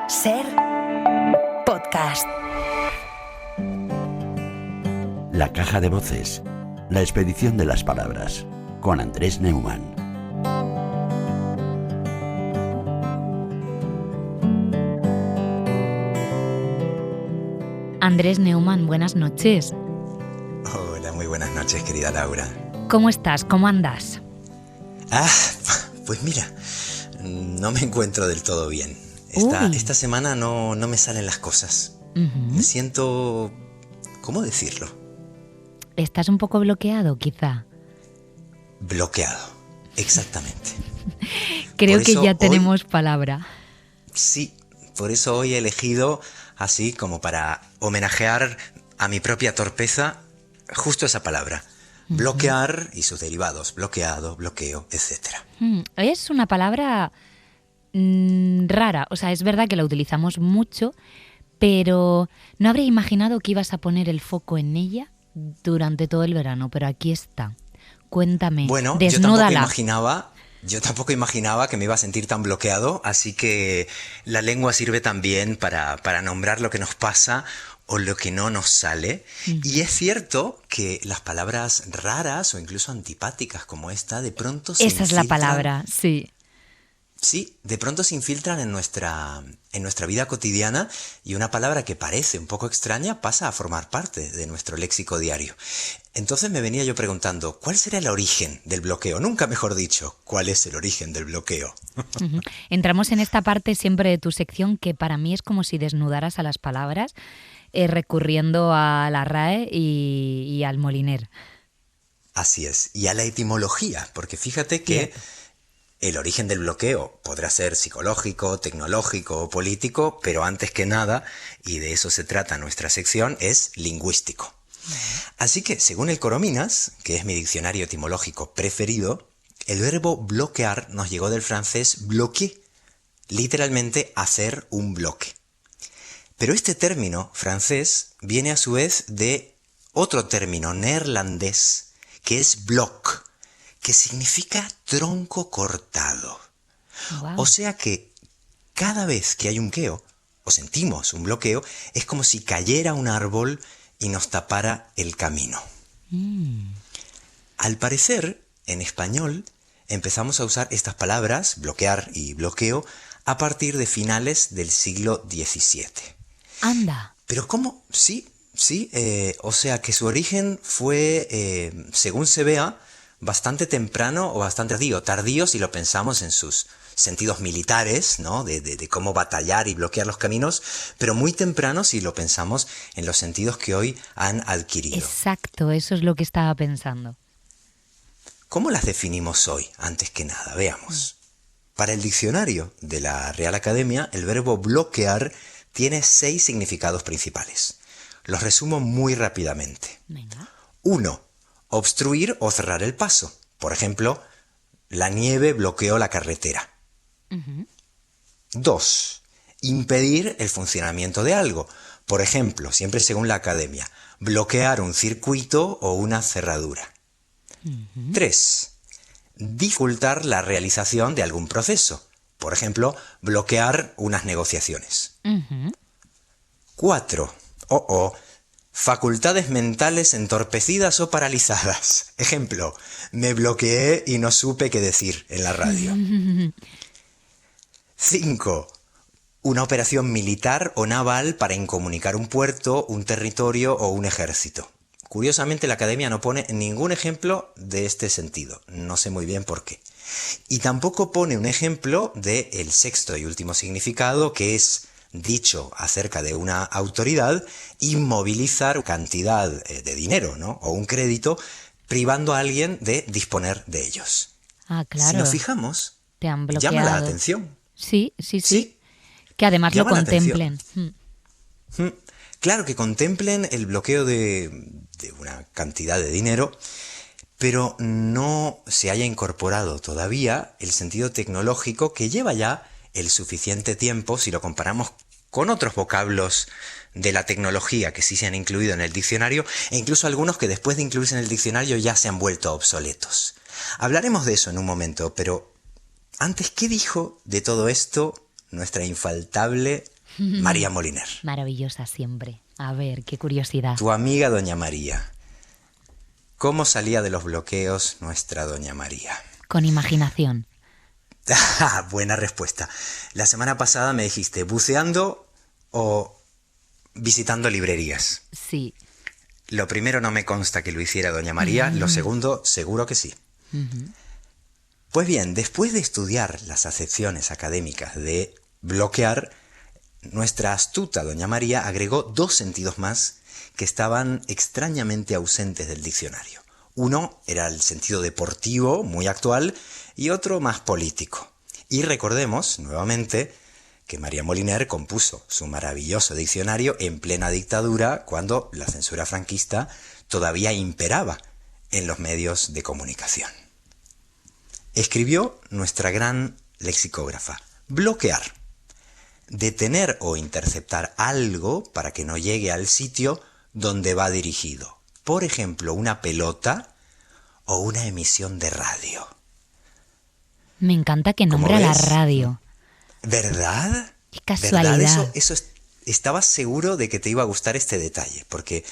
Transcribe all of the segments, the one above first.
Ser podcast. La caja de voces. La expedición de las palabras. Con Andrés Neumann. Andrés Neumann, buenas noches. Hola, muy buenas noches, querida Laura. ¿Cómo estás? ¿Cómo andas? Pues mira, no me encuentro del todo bien. Esta semana no me salen las cosas. Me siento... ¿Cómo decirlo? ¿Estás un poco bloqueado, quizá? Bloqueado, exactamente. Creo que ya tenemos palabra. Sí, por eso hoy he elegido, así como para homenajear a mi propia torpeza, justo esa palabra. Bloquear y sus derivados, bloqueado, bloqueo, etc. Es una palabra rara, o sea, es verdad que la utilizamos mucho, pero no habría imaginado que ibas a poner el foco en ella durante todo el verano, pero aquí está. Cuéntame, bueno, desnúdala. Yo tampoco imaginaba que me iba a sentir tan bloqueado, así que la lengua sirve también para nombrar lo que nos pasa o lo que no nos sale. Y es cierto que las palabras raras o incluso antipáticas como esta, de pronto se Esa es la palabra, sí. Sí, de pronto se infiltran en nuestra vida cotidiana y una palabra que parece un poco extraña pasa a formar parte de nuestro léxico diario. Entonces me venía yo preguntando, ¿cuál será el origen del bloqueo? Nunca mejor dicho, ¿cuál es el origen del bloqueo? Entramos en esta parte siempre de tu sección que para mí es como si desnudaras a las palabras recurriendo a la RAE y al Moliner. Así es, y a la etimología, porque fíjate que el origen del bloqueo podrá ser psicológico, tecnológico o político, pero antes que nada, y de eso se trata nuestra sección, es lingüístico. Así que, según el Corominas, que es mi diccionario etimológico preferido, el verbo bloquear nos llegó del francés bloquer, literalmente hacer un bloque. Pero este término francés viene a su vez de otro término neerlandés, que es bloc, que significa tronco cortado. Wow. O sea que cada vez que hay un bloqueo, o sentimos un bloqueo, es como si cayera un árbol y nos tapara el camino. Al parecer, en español, empezamos a usar estas palabras, bloquear y bloqueo, a partir de finales del siglo XVII. Anda. ¿Pero cómo? Sí, o sea que su origen fue, según se vea, bastante temprano o bastante tardío si lo pensamos en sus sentidos militares, ¿no? De cómo batallar y bloquear los caminos, pero muy temprano si lo pensamos en los sentidos que hoy han adquirido. Exacto, eso es lo que estaba pensando. ¿Cómo las definimos hoy? Antes que nada, veamos. Para el diccionario de la Real Academia, el verbo bloquear tiene 6 significados principales. Los resumo muy rápidamente. Venga. 1. Obstruir o cerrar el paso. Por ejemplo, la nieve bloqueó la carretera. 2. Impedir el funcionamiento de algo. Por ejemplo, siempre según la academia, bloquear un circuito o una cerradura. 3. Dificultar la realización de algún proceso. Por ejemplo, bloquear unas negociaciones. 4. Facultades mentales entorpecidas o paralizadas. Ejemplo, me bloqueé y no supe qué decir en la radio. 5. Una operación militar o naval para incomunicar un puerto, un territorio o un ejército. Curiosamente, la academia no pone ningún ejemplo de este sentido. No sé muy bien por qué. Y tampoco pone un ejemplo del sexto y último significado, que es dicho acerca de una autoridad, inmovilizar cantidad de dinero, ¿no? O un crédito, privando a alguien de disponer de ellos. Ah, claro. Si nos fijamos, Te han bloqueado. llama la atención. Sí. Que además lo contemplen. Claro, que contemplen el bloqueo de una cantidad de dinero, pero no se haya incorporado todavía el sentido tecnológico que lleva ya el suficiente tiempo si lo comparamos con otros vocablos de la tecnología que sí se han incluido en el diccionario, e incluso algunos que después de incluirse en el diccionario ya se han vuelto obsoletos. Hablaremos de eso en un momento, pero antes, ¿qué dijo de todo esto nuestra infaltable María Moliner. Maravillosa siempre. A ver, qué curiosidad. Tu amiga Doña María. ¿Cómo salía de los bloqueos nuestra Doña María? Con imaginación. Buena respuesta. La semana pasada me dijiste buceando o visitando librerías. Sí. Lo primero no me consta que lo hiciera Doña María, lo segundo seguro que sí. Pues bien, después de estudiar las acepciones académicas de bloquear, nuestra astuta Doña María agregó 2 sentidos más que estaban extrañamente ausentes del diccionario. Uno era el sentido deportivo, muy actual, y otro más político. Y recordemos, nuevamente, que María Moliner compuso su maravilloso diccionario en plena dictadura, cuando la censura franquista todavía imperaba en los medios de comunicación. Escribió nuestra gran lexicógrafa: bloquear. Detener o interceptar algo para que no llegue al sitio donde va dirigido. Por ejemplo, una pelota o una emisión de radio. Me encanta que nombre a la ves? radio. ¿Verdad? Qué casualidad. ¿Verdad? Estaba seguro de que te iba a gustar este detalle, porque,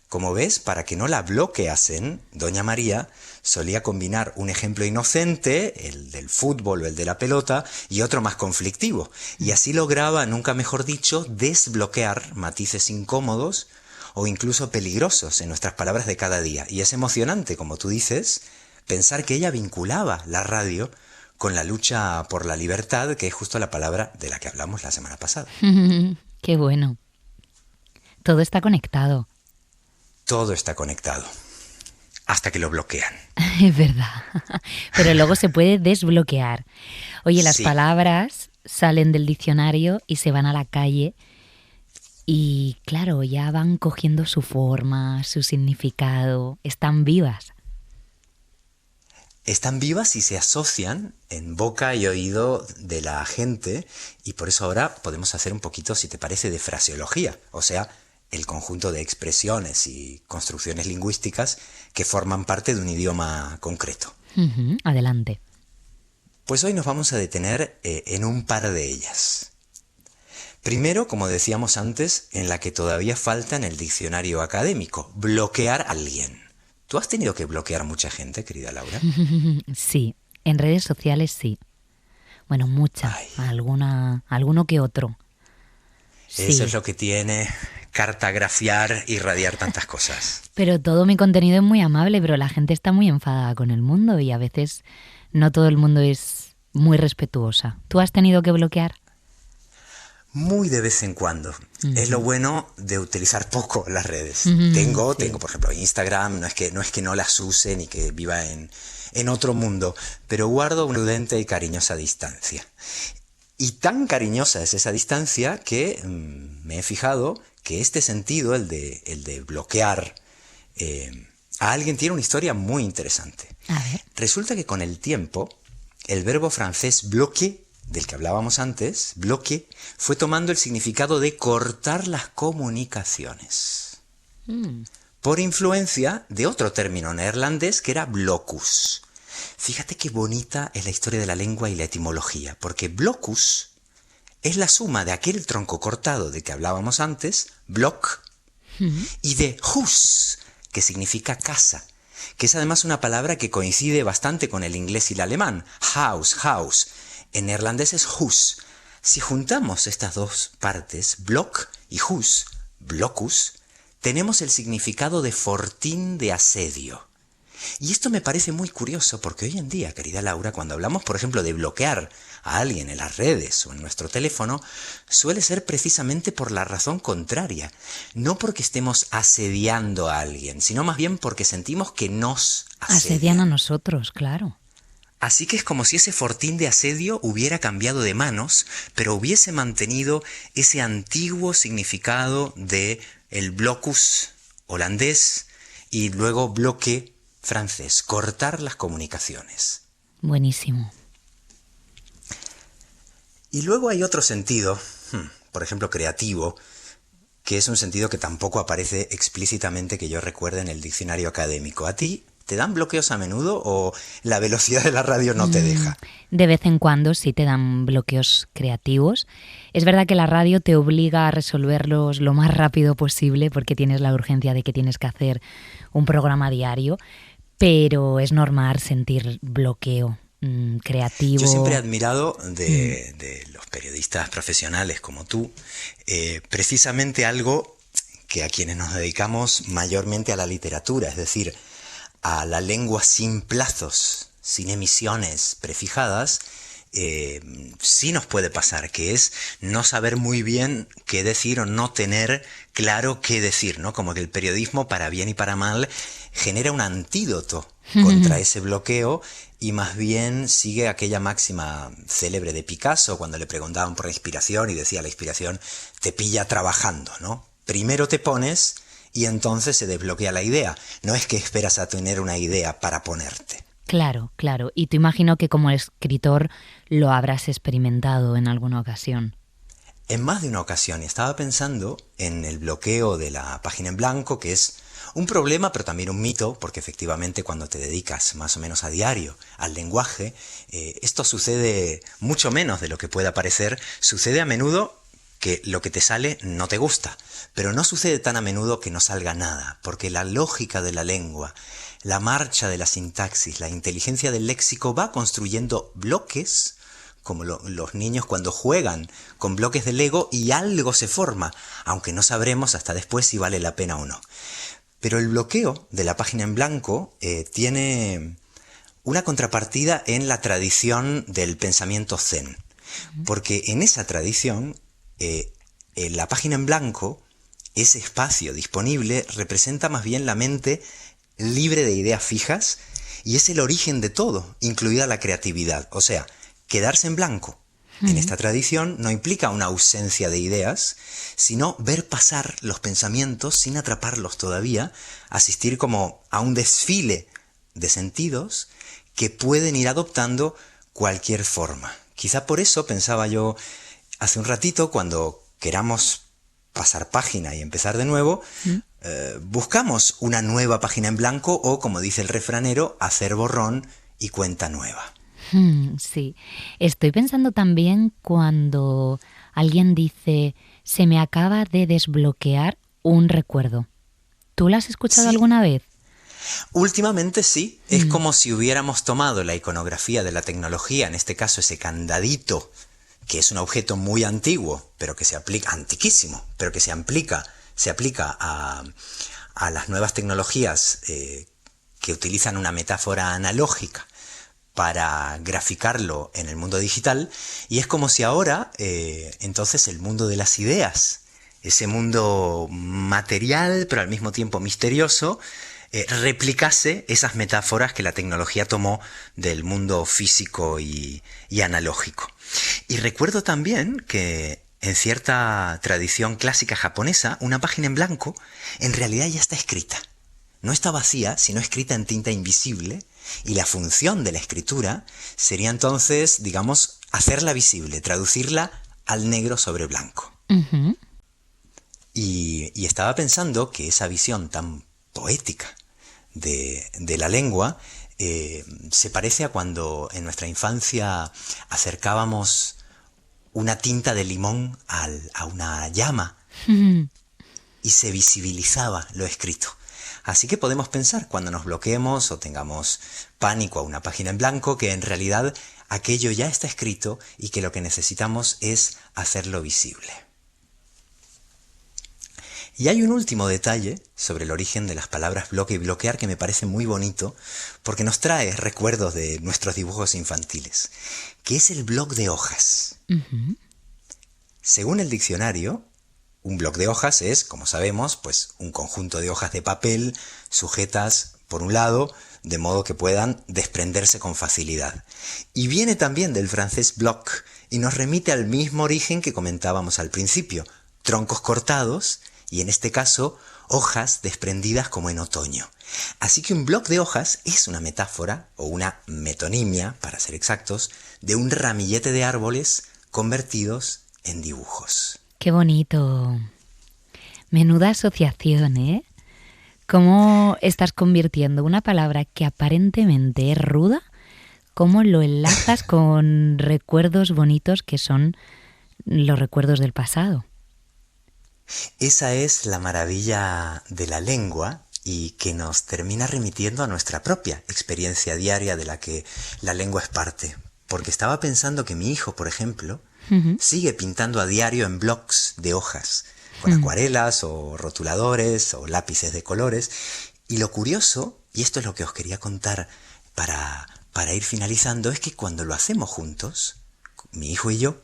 como ves, para que no la bloqueasen, Doña María solía combinar un ejemplo inocente, el del fútbol o el de la pelota, y otro más conflictivo. Y así lograba, nunca mejor dicho, desbloquear matices incómodos o incluso peligrosos en nuestras palabras de cada día. Y es emocionante, como tú dices, pensar que ella vinculaba la radio con la lucha por la libertad, que es justo la palabra de la que hablamos la semana pasada. Qué bueno. Todo está conectado. Todo está conectado. Hasta que lo bloquean. Es verdad. Pero luego se puede desbloquear. Oye, las Sí. palabras salen del diccionario y se van a la calle y, claro, ya van cogiendo su forma, su significado. Están vivas. Están vivas y se asocian en boca y oído de la gente, y por eso ahora podemos hacer un poquito, si te parece, de fraseología, o sea, el conjunto de expresiones y construcciones lingüísticas que forman parte de un idioma concreto. Adelante. Pues hoy nos vamos a detener en un par de ellas. Primero, como decíamos antes, en la que todavía falta en el diccionario académico: bloquear a alguien. ¿Tú has tenido que bloquear mucha gente, querida Laura? Sí, en redes sociales sí. Bueno, muchas. Ay. Alguno que otro. Sí. Eso es lo que tiene cartagrafiar y radiar tantas cosas. Pero todo mi contenido es muy amable, pero la gente está muy enfadada con el mundo y a veces no todo el mundo es muy respetuosa. ¿Tú has tenido que bloquear? Muy de vez en cuando. Es lo bueno de utilizar poco las redes. Tengo, por ejemplo, Instagram, no es que no las use ni que viva en otro mundo, pero guardo una prudente y cariñosa distancia. Y tan cariñosa es esa distancia que me he fijado que este sentido, el de bloquear a alguien, tiene una historia muy interesante. A ver. Resulta que con el tiempo, el verbo francés bloquer, del que hablábamos antes, bloque, fue tomando el significado de cortar las comunicaciones. Por influencia de otro término neerlandés que era blocus. Fíjate qué bonita es la historia de la lengua y la etimología, porque blocus es la suma de aquel tronco cortado de que hablábamos antes, block, y de hus, que significa casa, que es además una palabra que coincide bastante con el inglés y el alemán, house. En neerlandés es hus. Si juntamos estas dos partes, block y hus, blocus, tenemos el significado de fortín de asedio. Y esto me parece muy curioso porque hoy en día, querida Laura, cuando hablamos, por ejemplo, de bloquear a alguien en las redes o en nuestro teléfono, suele ser precisamente por la razón contraria. No porque estemos asediando a alguien, sino más bien porque sentimos que nos Asedian a nosotros, claro. Así que es como si ese fortín de asedio hubiera cambiado de manos, pero hubiese mantenido ese antiguo significado de el blocus holandés y luego bloque francés, cortar las comunicaciones. Buenísimo. Y luego hay otro sentido, por ejemplo creativo, que es un sentido que tampoco aparece explícitamente que yo recuerde en el diccionario académico. ¿A ti ¿Te dan bloqueos a menudo o la velocidad de la radio no te deja? De vez en cuando sí te dan bloqueos creativos. Es verdad que la radio te obliga a resolverlos lo más rápido posible porque tienes la urgencia de que tienes que hacer un programa diario, pero es normal sentir bloqueo creativo. Yo siempre he admirado de los periodistas profesionales como tú, precisamente algo que a quienes nos dedicamos mayormente a la literatura, es decir, a la lengua sin plazos, sin emisiones prefijadas, sí nos puede pasar, que es no saber muy bien qué decir o no tener claro qué decir, ¿no? Como que el periodismo, para bien y para mal, genera un antídoto contra ese bloqueo y más bien sigue aquella máxima célebre de Picasso cuando le preguntaban por la inspiración y decía: la inspiración te pilla trabajando, ¿no? Primero te pones y entonces se desbloquea la idea. No es que esperas a tener una idea para ponerte. Claro, claro. Y te imagino que como escritor lo habrás experimentado en alguna ocasión. En más de una ocasión. Estaba pensando en el bloqueo de la página en blanco, que es un problema, pero también un mito, porque efectivamente cuando te dedicas más o menos a diario al lenguaje, esto sucede mucho menos de lo que pueda parecer. Sucede a menudo que lo que te sale no te gusta, pero no sucede tan a menudo que no salga nada, porque la lógica de la lengua, la marcha de la sintaxis, la inteligencia del léxico va construyendo bloques, como los niños cuando juegan con bloques de Lego, y algo se forma, aunque no sabremos hasta después si vale la pena o no. Pero el bloqueo de la página en blanco tiene una contrapartida en la tradición del pensamiento zen, porque en esa tradición en la página en blanco, ese espacio disponible representa más bien la mente libre de ideas fijas y es el origen de todo, incluida la creatividad. O sea, quedarse en blanco en esta tradición no implica una ausencia de ideas, sino ver pasar los pensamientos sin atraparlos todavía, asistir como a un desfile de sentidos que pueden ir adoptando cualquier forma. Quizá por eso pensaba yo hace un ratito, cuando queramos pasar página y empezar de nuevo, buscamos una nueva página en blanco o, como dice el refranero, hacer borrón y cuenta nueva. Sí, estoy pensando también cuando alguien dice: se me acaba de desbloquear un recuerdo. ¿Tú lo has escuchado alguna vez? Últimamente sí, es como si hubiéramos tomado la iconografía de la tecnología, en este caso ese candadito, que es un objeto muy antiguo, pero que se aplica, antiquísimo, pero que se aplica a las nuevas tecnologías que utilizan una metáfora analógica para graficarlo en el mundo digital, y es como si ahora, entonces, el mundo de las ideas, ese mundo material, pero al mismo tiempo misterioso, replicase esas metáforas que la tecnología tomó del mundo físico y analógico. Y recuerdo también que en cierta tradición clásica japonesa, una página en blanco en realidad ya está escrita. No está vacía, sino escrita en tinta invisible, y la función de la escritura sería entonces, digamos, hacerla visible, traducirla al negro sobre blanco. Uh-huh. Y estaba pensando que esa visión tan poética de la lengua se parece a cuando en nuestra infancia acercábamos una tinta de limón a una llama y se visibilizaba lo escrito. Así que podemos pensar, cuando nos bloqueemos o tengamos pánico a una página en blanco, que en realidad aquello ya está escrito y que lo que necesitamos es hacerlo visible. Y hay un último detalle sobre el origen de las palabras bloque y bloquear que me parece muy bonito, porque nos trae recuerdos de nuestros dibujos infantiles, que es el bloc de hojas. Uh-huh. Según el diccionario, un bloc de hojas es, como sabemos, pues un conjunto de hojas de papel sujetas por un lado, de modo que puedan desprenderse con facilidad. Y viene también del francés bloc y nos remite al mismo origen que comentábamos al principio, troncos cortados y en este caso hojas desprendidas como en otoño. Así que un bloc de hojas es una metáfora, o una metonimia, para ser exactos, de un ramillete de árboles convertidos en dibujos. ¡Qué bonito! Menuda asociación, ¿eh? ¿Cómo estás convirtiendo una palabra que aparentemente es ruda? ¿Cómo lo enlazas con recuerdos bonitos que son los recuerdos del pasado? Esa es la maravilla de la lengua y que nos termina remitiendo a nuestra propia experiencia diaria de la que la lengua es parte. Porque estaba pensando que mi hijo, por ejemplo, sigue pintando a diario en blocs de hojas, con acuarelas o rotuladores o lápices de colores. Y lo curioso, y esto es lo que os quería contar para ir finalizando, es que cuando lo hacemos juntos, mi hijo y yo,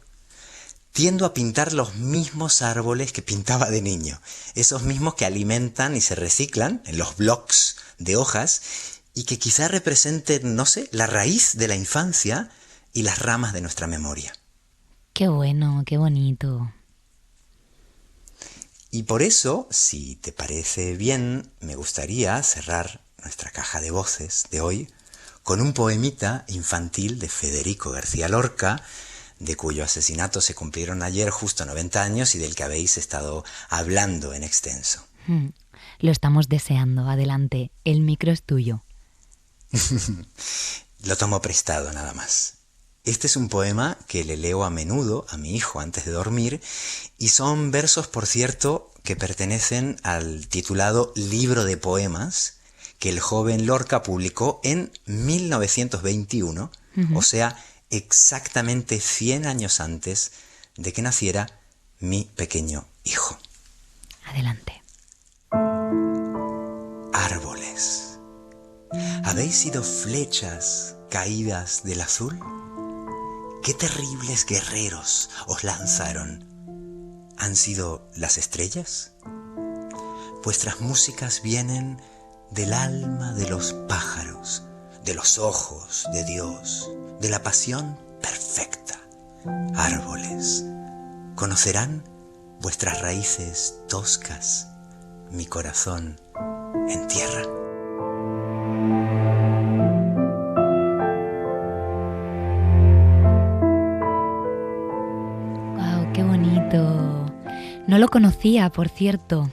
tiendo a pintar los mismos árboles que pintaba de niño, esos mismos que alimentan y se reciclan en los blocs de hojas y que quizá representen, no sé, la raíz de la infancia y las ramas de nuestra memoria. Qué bueno, qué bonito. Y por eso, si te parece bien, me gustaría cerrar nuestra caja de voces de hoy con un poemita infantil de Federico García Lorca, de cuyo asesinato se cumplieron ayer justo 90 años y del que habéis estado hablando en extenso. Lo estamos deseando. Adelante, el micro es tuyo. Lo tomo prestado nada más. Este es un poema que le leo a menudo a mi hijo antes de dormir y son versos, por cierto, que pertenecen al titulado Libro de Poemas que el joven Lorca publicó en 1921, o sea, exactamente 100 años antes de que naciera mi pequeño hijo. Adelante. Árboles, ¿habéis sido flechas caídas del azul? ¿Qué terribles guerreros os lanzaron? ¿Han sido las estrellas? Vuestras músicas vienen del alma de los pájaros, de los ojos de Dios, de la pasión perfecta. Árboles, ¿conocerán vuestras raíces toscas mi corazón en tierra? ¡Wow! ¡Qué bonito! No lo conocía, por cierto.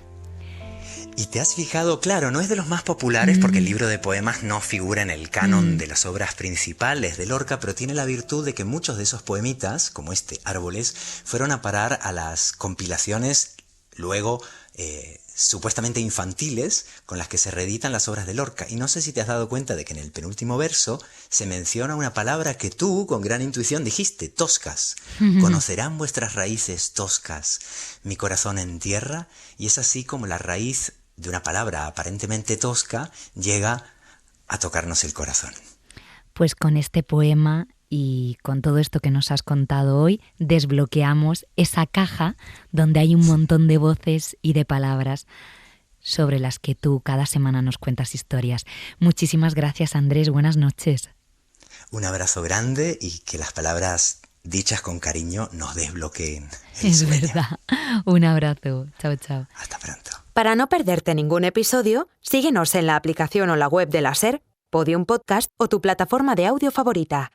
Y te has fijado, claro, no es de los más populares porque el libro de poemas no figura en el canon de las obras principales de Lorca, pero tiene la virtud de que muchos de esos poemitas, como este Árboles, fueron a parar a las compilaciones luego supuestamente infantiles con las que se reeditan las obras de Lorca. Y no sé si te has dado cuenta de que en el penúltimo verso se menciona una palabra que tú, con gran intuición, dijiste, toscas. ¿Conocerán vuestras raíces toscas mi corazón en tierra? Y es así como la raíz de una palabra aparentemente tosca llega a tocarnos el corazón. Pues con este poema y con todo esto que nos has contado hoy, desbloqueamos esa caja donde hay un montón de voces y de palabras sobre las que tú cada semana nos cuentas historias. Muchísimas gracias, Andrés. Buenas noches. Un abrazo grande y que las palabras dichas con cariño nos desbloqueen el Es sueño. verdad. Un abrazo. Chao, chao. Hasta pronto. Para no perderte ningún episodio, síguenos en la aplicación o la web de la SER, Podium Podcast o tu plataforma de audio favorita.